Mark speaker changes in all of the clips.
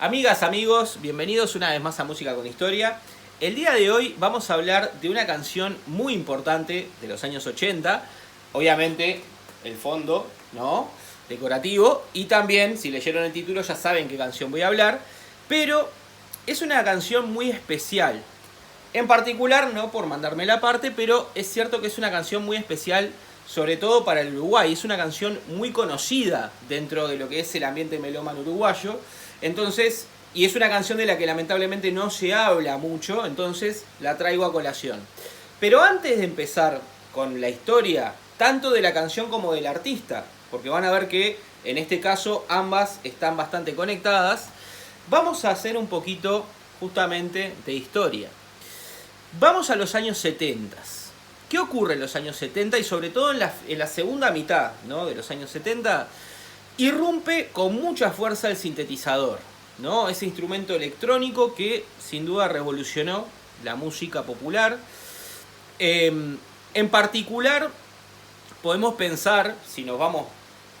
Speaker 1: Amigas, amigos, bienvenidos una vez más a Música con Historia. El día de hoy vamos a hablar de una canción muy importante de los años 80. Obviamente el fondo, ¿no?, decorativo. Y también, si leyeron el título, ya saben qué canción voy a hablar. Pero es una canción muy especial. En particular, no por mandarme la parte, pero es cierto que es una canción muy especial, sobre todo para el Uruguay. Es una canción muy conocida dentro de lo que es el ambiente melómano uruguayo. Entonces, y es una canción de la que lamentablemente no se habla mucho, entonces la traigo a colación. Pero antes de empezar con la historia, tanto de la canción como del artista, porque van a ver que en este caso ambas están bastante conectadas, vamos a hacer un poquito justamente de historia. Vamos a los años 70. ¿Qué ocurre en los años 70 y sobre todo en la segunda mitad, ¿no?, de los años 70? Irrumpe con mucha fuerza el sintetizador, ¿no? Ese instrumento electrónico que sin duda revolucionó la música popular. En particular, podemos pensar, si nos vamos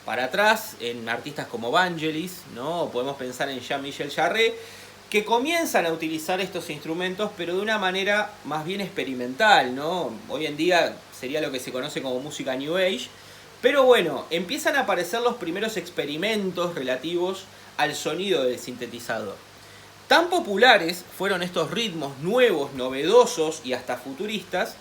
Speaker 1: para atrás, en artistas como Vangelis, ¿no? O podemos pensar en Jean-Michel Jarre, que comienzan a utilizar estos instrumentos, pero de una manera más bien experimental, ¿no? Hoy en día sería lo que se conoce como música New Age. Pero bueno, empiezan a aparecer los primeros experimentos relativos al sonido del sintetizador. Tan populares fueron estos ritmos nuevos, novedosos y hasta futuristas,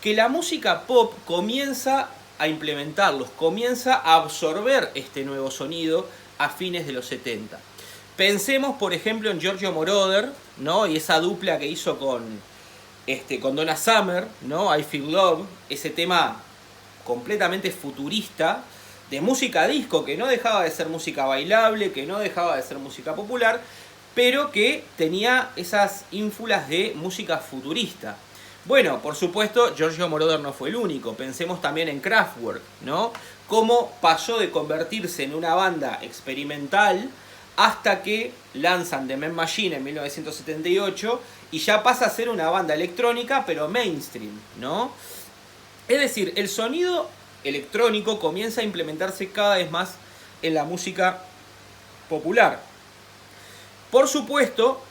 Speaker 1: que la música pop comienza a implementarlos, comienza a absorber este nuevo sonido a fines de los 70. Pensemos, por ejemplo, en Giorgio Moroder, ¿no?, y esa dupla que hizo con Donna Summer, ¿no?, I Feel Love, ese tema completamente futurista, de música disco, que no dejaba de ser música bailable, que no dejaba de ser música popular, pero que tenía esas ínfulas de música futurista. Bueno, por supuesto, Giorgio Moroder no fue el único. Pensemos también en Kraftwerk, ¿no? Cómo pasó de convertirse en una banda experimental hasta que lanzan The Man Machine en 1978 y ya pasa a ser una banda electrónica, pero mainstream, ¿no? Es decir, el sonido electrónico comienza a implementarse cada vez más en la música popular. Por supuesto,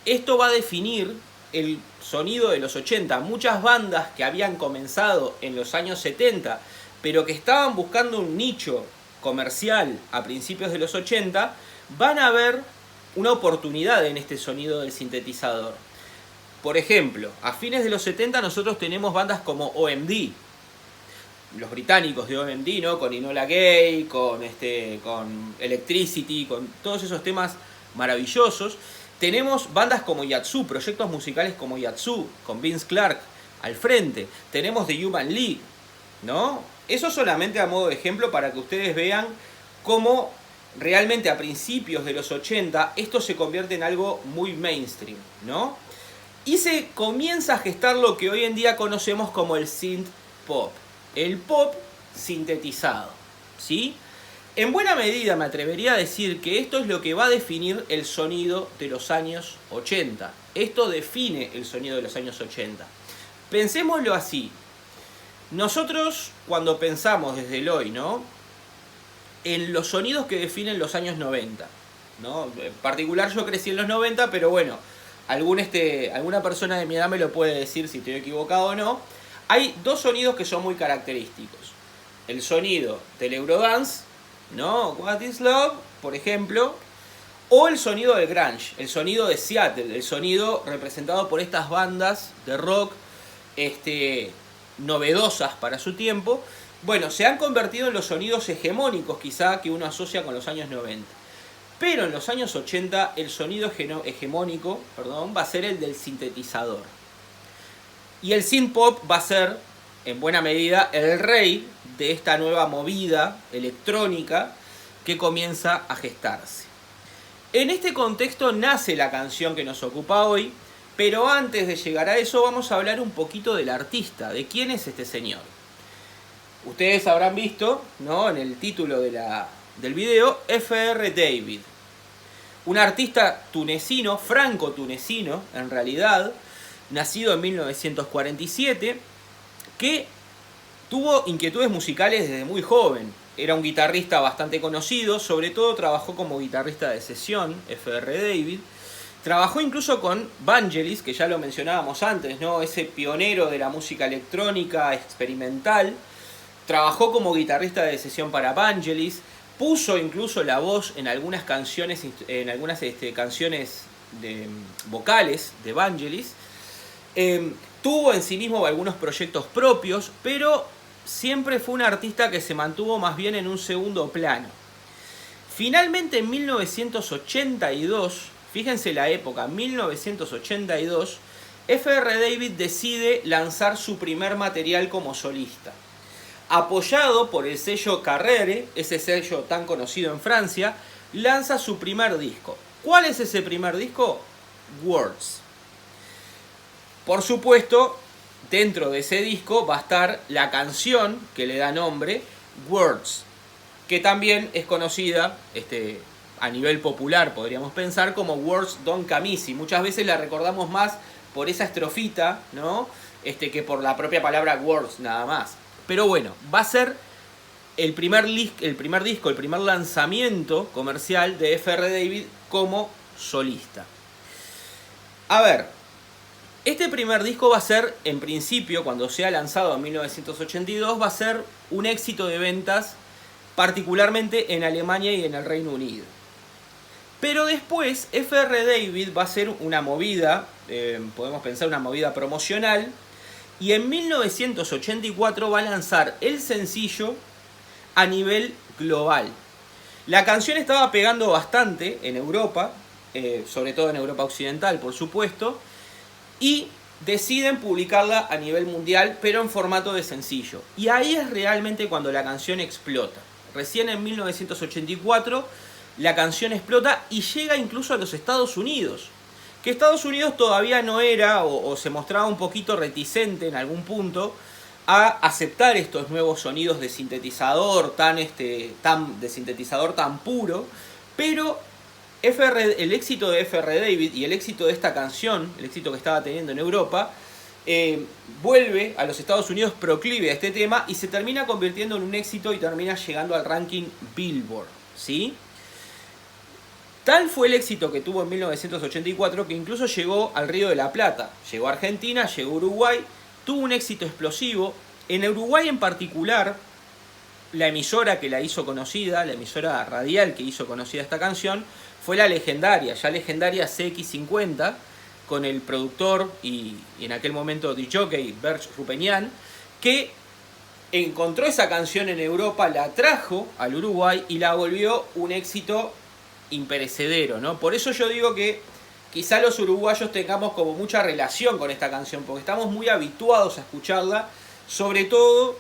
Speaker 1: esto va a definir el sonido de los 80. Muchas bandas que habían comenzado en los años 70, pero que estaban buscando un nicho comercial a principios de los 80, van a ver una oportunidad en este sonido del sintetizador. Por ejemplo, a fines de los 70 nosotros tenemos bandas como OMD, los británicos de OMD, ¿no?, con Enola Gay, con Electricity, con todos esos temas maravillosos. Tenemos bandas como Yazoo, proyectos musicales como Yazoo, con Vince Clarke al frente. Tenemos The Human League, ¿no? Eso solamente a modo de ejemplo para que ustedes vean cómo realmente a principios de los 80 esto se convierte en algo muy mainstream, ¿no? Y se comienza a gestar lo que hoy en día conocemos como el synth pop. El pop sintetizado, ¿sí? En buena medida me atrevería a decir que esto es lo que va a definir el sonido de los años 80. Esto define el sonido de los años 80. Pensémoslo así. Nosotros cuando pensamos desde el hoy, ¿no?, en los sonidos que definen los años 90, ¿no? En particular yo crecí en los 90, pero bueno, alguna persona de mi edad me lo puede decir si estoy equivocado o no. Hay dos sonidos que son muy característicos. El sonido del Eurodance, ¿no?, What is Love, por ejemplo, o el sonido del grunge, el sonido de Seattle, el sonido representado por estas bandas de rock novedosas para su tiempo. Bueno, se han convertido en los sonidos hegemónicos quizá que uno asocia con los años 90. Pero en los años 80 el sonido hegemónico, va a ser el del sintetizador. Y el synth pop va a ser, en buena medida, el rey de esta nueva movida electrónica que comienza a gestarse. En este contexto nace la canción que nos ocupa hoy, pero antes de llegar a eso vamos a hablar un poquito del artista, de quién es este señor. Ustedes habrán visto, ¿no?, en el título del video, F.R. David. Un artista tunecino, franco-tunecino en realidad, nacido en 1947, que tuvo inquietudes musicales desde muy joven. era un guitarrista bastante conocido, sobre todo trabajó como guitarrista de sesión, F.R. David. Trabajó incluso con Vangelis, que ya lo mencionábamos antes, ¿no? Ese pionero de la música electrónica experimental. Trabajó como guitarrista de sesión para Vangelis. Puso incluso la voz en algunas canciones, canciones vocales de Vangelis. Tuvo en sí mismo algunos proyectos propios, pero siempre fue un artista que se mantuvo más bien en un segundo plano. Finalmente en 1982, fíjense la época, 1982, F.R. David decide lanzar su primer material como solista. Apoyado por el sello Carrere, ese sello tan conocido en Francia, lanza su primer disco. ¿Cuál es ese primer disco? Words. Por supuesto, dentro de ese disco va a estar la canción que le da nombre, Words, que también es conocida a nivel popular, podríamos pensar, como Words Don Camisi. Muchas veces la recordamos más por esa estrofita, ¿no? Que por la propia palabra Words nada más. Pero bueno, va a ser el primer disco, el primer lanzamiento comercial de F.R. David como solista. A ver, este primer disco va a ser, en principio, cuando sea lanzado en 1982, va a ser un éxito de ventas, particularmente en Alemania y en el Reino Unido. Pero después, F.R. David va a hacer una movida, podemos pensar una movida promocional, y en 1984 va a lanzar el sencillo a nivel global. La canción estaba pegando bastante en Europa, sobre todo en Europa Occidental, por supuesto, y deciden publicarla a nivel mundial, pero en formato de sencillo. Y ahí es realmente cuando la canción explota. Recién en 1984 la canción explota y llega incluso a los Estados Unidos. Que Estados Unidos todavía no era o se mostraba un poquito reticente en algún punto a aceptar estos nuevos sonidos de sintetizador de sintetizador tan puro, pero el éxito de F.R. David y el éxito de esta canción, el éxito que estaba teniendo en Europa, vuelve a los Estados Unidos proclive a este tema y se termina convirtiendo en un éxito y termina llegando al ranking Billboard, ¿sí? Tal fue el éxito que tuvo en 1984 que incluso llegó al Río de la Plata, llegó a Argentina, llegó a Uruguay, tuvo un éxito explosivo. En Uruguay en particular, la emisora que la hizo conocida, la emisora radial que hizo conocida esta canción, fue la legendaria CX50, con el productor y en aquel momento DJ Berch Rupenian, que encontró esa canción en Europa, la trajo al Uruguay y la volvió un éxito imperecedero, ¿no? Por eso yo digo que quizá los uruguayos tengamos como mucha relación con esta canción, porque estamos muy habituados a escucharla, sobre todo,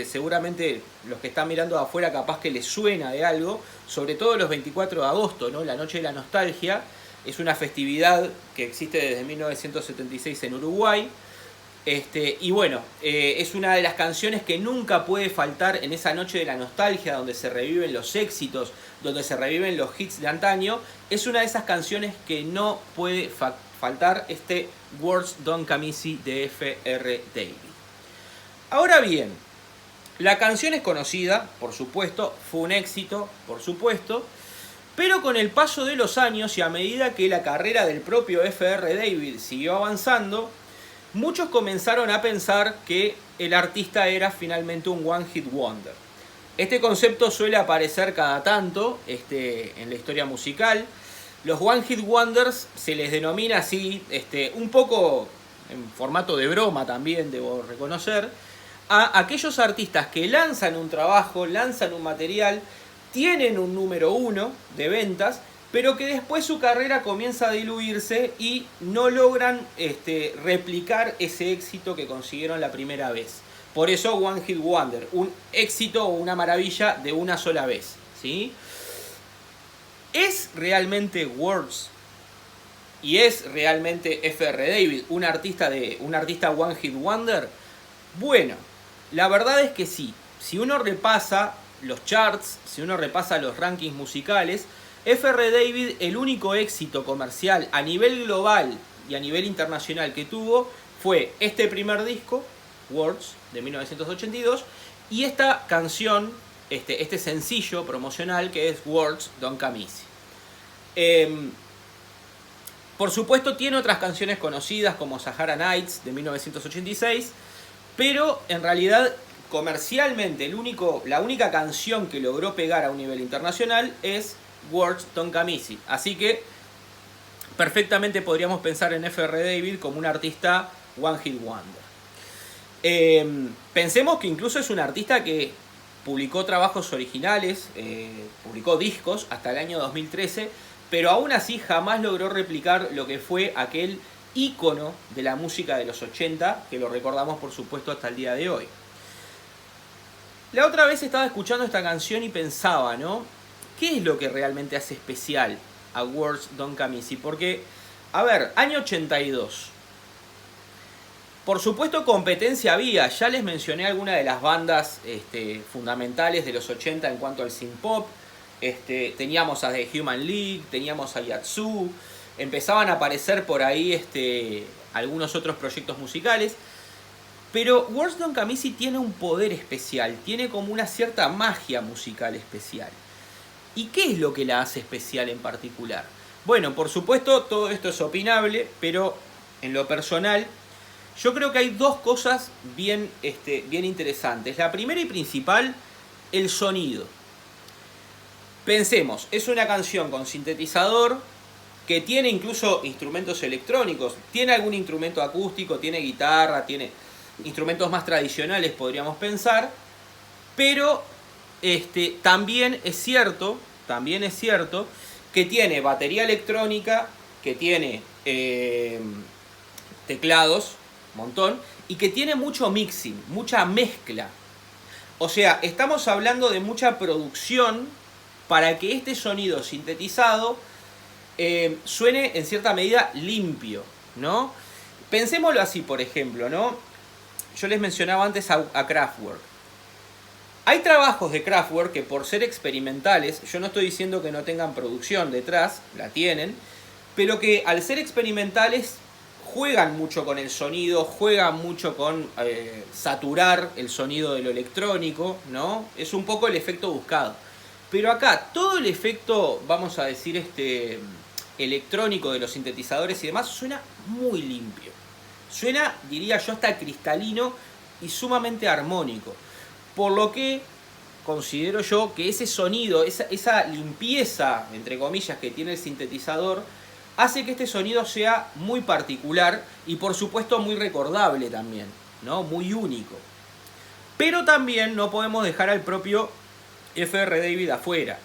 Speaker 1: seguramente los que están mirando de afuera capaz que les suena de algo, sobre todo los 24 de agosto, ¿no? La Noche de la Nostalgia, es una festividad que existe desde 1976 en Uruguay, y bueno, es una de las canciones que nunca puede faltar en esa Noche de la Nostalgia, donde se reviven los éxitos, donde se reviven los hits de antaño. Es una de esas canciones que no puede faltar, Words Don Camisi de F.R. David. Ahora bien, la canción es conocida, por supuesto, fue un éxito, por supuesto, pero con el paso de los años y a medida que la carrera del propio F.R. David siguió avanzando, muchos comenzaron a pensar que el artista era finalmente un One Hit Wonder. Este concepto suele aparecer cada tanto en la historia musical. Los One Hit Wonders se les denomina así, un poco en formato de broma también, debo reconocer, a aquellos artistas que lanzan un trabajo, lanzan un material, tienen un número 1 de ventas, pero que después su carrera comienza a diluirse y no logran replicar ese éxito que consiguieron la primera vez. Por eso One Hit Wonder, un éxito o una maravilla de una sola vez, ¿sí? ¿Es realmente Words y es realmente F.R. David un artista One Hit Wonder? Bueno, la verdad es que sí. Si uno repasa los charts, si uno repasa los rankings musicales, F.R. David, el único éxito comercial a nivel global y a nivel internacional que tuvo fue este primer disco, Words, de 1982, y esta canción este sencillo promocional que es Words Don't Come Easy. Por supuesto tiene otras canciones conocidas como Sahara Nights de 1986, pero en realidad comercialmente la única canción que logró pegar a un nivel internacional es Words Don't Come Easy. Así que perfectamente podríamos pensar en F.R. David como un artista One Hit Wonder. Pensemos que incluso es un artista que publicó trabajos originales, publicó discos hasta el año 2013, pero aún así jamás logró replicar lo que fue aquel ícono de la música de los 80, que lo recordamos por supuesto hasta el día de hoy. La otra vez estaba escuchando esta canción y pensaba, ¿no? ¿Qué es lo que realmente hace especial a Words Don't Come Easy? Porque, a ver, año 82. Por supuesto competencia había, ya les mencioné algunas de las bandas fundamentales de los 80 en cuanto al synth-pop. Teníamos a The Human League, teníamos a Yatsu, empezaban a aparecer por ahí algunos otros proyectos musicales. Pero Words Don't Come Easy tiene un poder especial, tiene como una cierta magia musical especial. ¿Y qué es lo que la hace especial en particular? Bueno, por supuesto todo esto es opinable, pero en lo personal yo creo que hay dos cosas bien interesantes. La primera y principal, el sonido. Pensemos, es una canción con sintetizador que tiene incluso instrumentos electrónicos, tiene algún instrumento acústico, tiene guitarra, tiene instrumentos más tradicionales, podríamos pensar, pero también es cierto que tiene batería electrónica, que tiene teclados, montón, y que tiene mucho mixing, mucha mezcla. O sea, estamos hablando de mucha producción para que este sonido sintetizado suene en cierta medida limpio, ¿no? Pensémoslo así, por ejemplo, ¿no? Yo les mencionaba antes a Kraftwerk. Hay trabajos de Kraftwerk que por ser experimentales, yo no estoy diciendo que no tengan producción detrás, la tienen, pero que al ser experimentales juegan mucho con el sonido, juegan mucho con saturar el sonido de lo electrónico, ¿no? Es un poco el efecto buscado. Pero acá, todo el efecto, vamos a decir, electrónico de los sintetizadores y demás, suena muy limpio. Suena, diría yo, hasta cristalino y sumamente armónico. Por lo que considero yo que ese sonido, esa limpieza, entre comillas, que tiene el sintetizador, hace que este sonido sea muy particular y por supuesto muy recordable también, ¿no? Muy único. Pero también no podemos dejar al propio F.R. David afuera.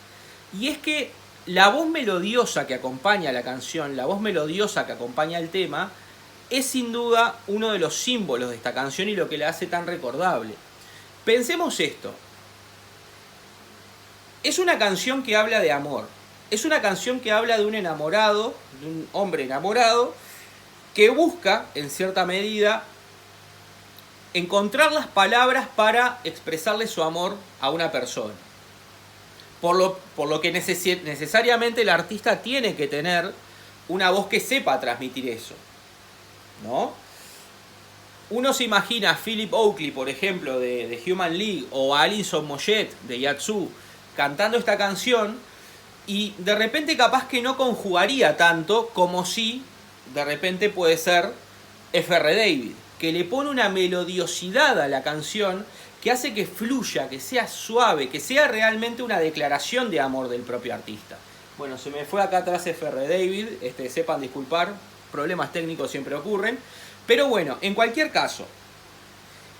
Speaker 1: Y es que la voz melodiosa que acompaña la canción, la voz melodiosa que acompaña el tema, es sin duda uno de los símbolos de esta canción y lo que la hace tan recordable. Pensemos esto. Es una canción que habla de amor. Es una canción que habla de un enamorado, de un hombre enamorado, que busca, en cierta medida, encontrar las palabras para expresarle su amor a una persona. Por lo que necesariamente el artista tiene que tener una voz que sepa transmitir eso, ¿no? Uno se imagina a Philip Oakley, por ejemplo, de Human League, o a Alison Moyet, de Yatsu, cantando esta canción, y de repente capaz que no conjugaría tanto como si de repente puede ser F.R. David, que le pone una melodiosidad a la canción que hace que fluya, que sea suave, que sea realmente una declaración de amor del propio artista. Bueno, se me fue acá atrás F.R. David, sepan disculpar, problemas técnicos siempre ocurren, pero bueno, en cualquier caso,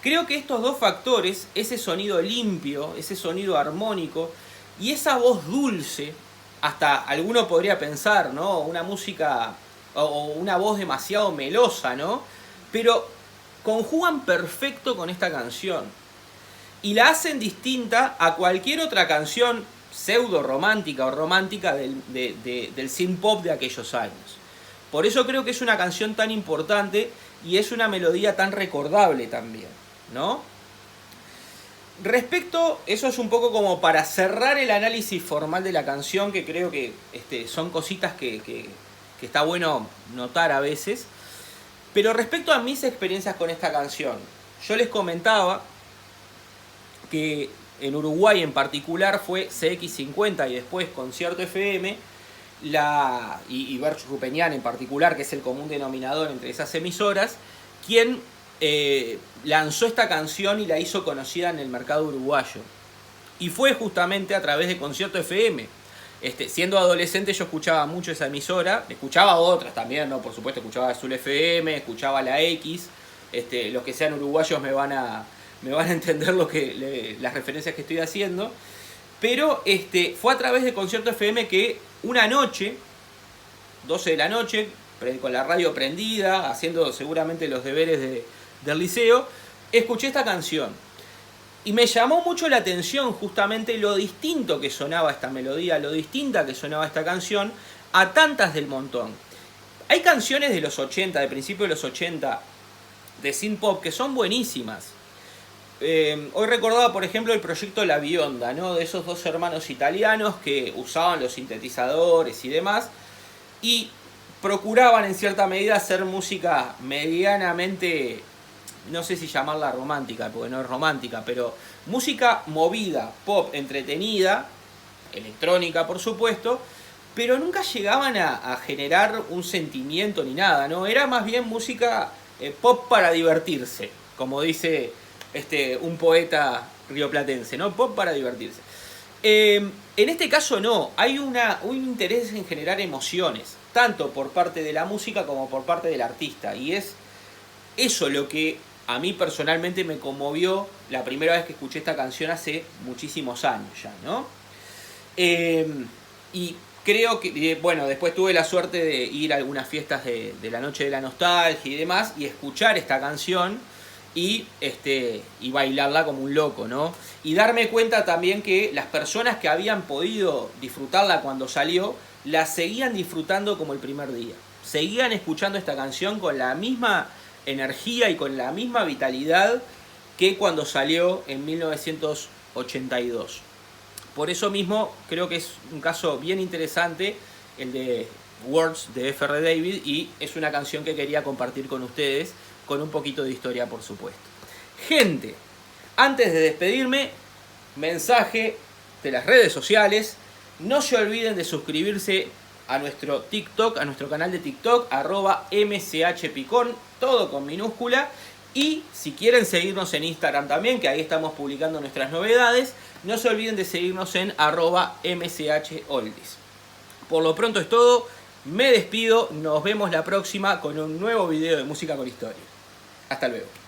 Speaker 1: creo que estos dos factores, ese sonido limpio, ese sonido armónico y esa voz dulce, hasta alguno podría pensar, ¿no? Una música o una voz demasiado melosa, ¿no? Pero conjugan perfecto con esta canción y la hacen distinta a cualquier otra canción pseudo romántica o romántica del synth pop de aquellos años. Por eso creo que es una canción tan importante y es una melodía tan recordable también, ¿no? Respecto, eso es un poco como para cerrar el análisis formal de la canción, que creo que son cositas que está bueno notar a veces. Pero respecto a mis experiencias con esta canción, yo les comentaba que en Uruguay en particular fue CX50 y después Concierto FM, y Berch Rupeñán en particular, que es el común denominador entre esas emisoras, quien lanzó esta canción y la hizo conocida en el mercado uruguayo. Y fue justamente a través de Concierto FM. Siendo adolescente yo escuchaba mucho esa emisora, escuchaba otras también, ¿no? Por supuesto escuchaba Azul FM, escuchaba la X. Los que sean uruguayos me van a entender las referencias que estoy haciendo. Pero fue a través de Concierto FM que una noche, 12 de la noche, con la radio prendida, haciendo seguramente los deberes del liceo, escuché esta canción. Y me llamó mucho la atención justamente lo distinto que sonaba esta melodía, lo distinta que sonaba esta canción a tantas del montón. Hay canciones de los 80, de principios de los 80, de synth pop, que son buenísimas. Hoy recordaba, por ejemplo, el proyecto La Bionda, ¿no? De esos dos hermanos italianos que usaban los sintetizadores y demás, y procuraban en cierta medida hacer música medianamente, no sé si llamarla romántica, porque no es romántica, pero música movida, pop, entretenida, electrónica por supuesto, pero nunca llegaban a generar un sentimiento ni nada, ¿no? Era más bien música pop para divertirse, como dice un poeta rioplatense, ¿no? Pop para divertirse. En este caso no, hay un interés en generar emociones, tanto por parte de la música como por parte del artista, y es eso lo que a mí personalmente me conmovió la primera vez que escuché esta canción hace muchísimos años ya, ¿no? Y creo que, bueno, después tuve la suerte de ir a algunas fiestas de la Noche de la Nostalgia y demás, y escuchar esta canción y bailarla como un loco, ¿no? Y darme cuenta también que las personas que habían podido disfrutarla cuando salió, la seguían disfrutando como el primer día. Seguían escuchando esta canción con la misma energía y con la misma vitalidad que cuando salió en 1982. Por eso mismo creo que es un caso bien interesante el de Words de F.R. David, y es una canción que quería compartir con ustedes con un poquito de historia, por supuesto. Gente, antes de despedirme, mensaje de las redes sociales. No se olviden de suscribirse a nuestro TikTok, a nuestro canal de TikTok, @mchpicón, todo con minúscula. Y si quieren seguirnos en Instagram también, que ahí estamos publicando nuestras novedades, no se olviden de seguirnos en @mcholdis. Por lo pronto es todo, me despido, nos vemos la próxima con un nuevo video de Música con Historia. Hasta luego.